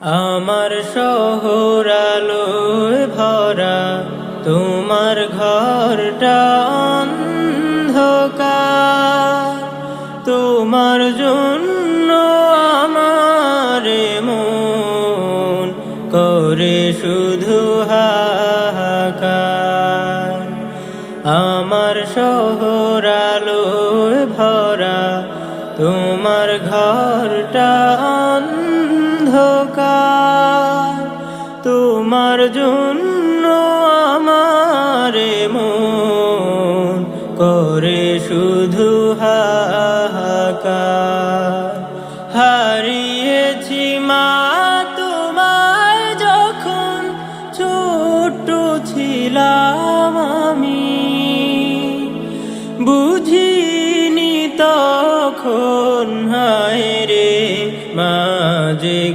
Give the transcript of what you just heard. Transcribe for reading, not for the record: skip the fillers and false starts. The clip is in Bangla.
আমার শহর আলোয় ভরা, তোমার ঘরটা অন্ধকার। তোমার জন্য আমার মন করে শুধু হাহাকার। আমার শহর আলোয় ভরা, তোমার ঘরটা অন্ধকার। তোমার জন্য আমার মন করে শুধু হাহাকার। হারিয়েছি মা তোমায় যখন ছোট ছিলাম আমি, বুঝিনি তখন হায় রে মা যে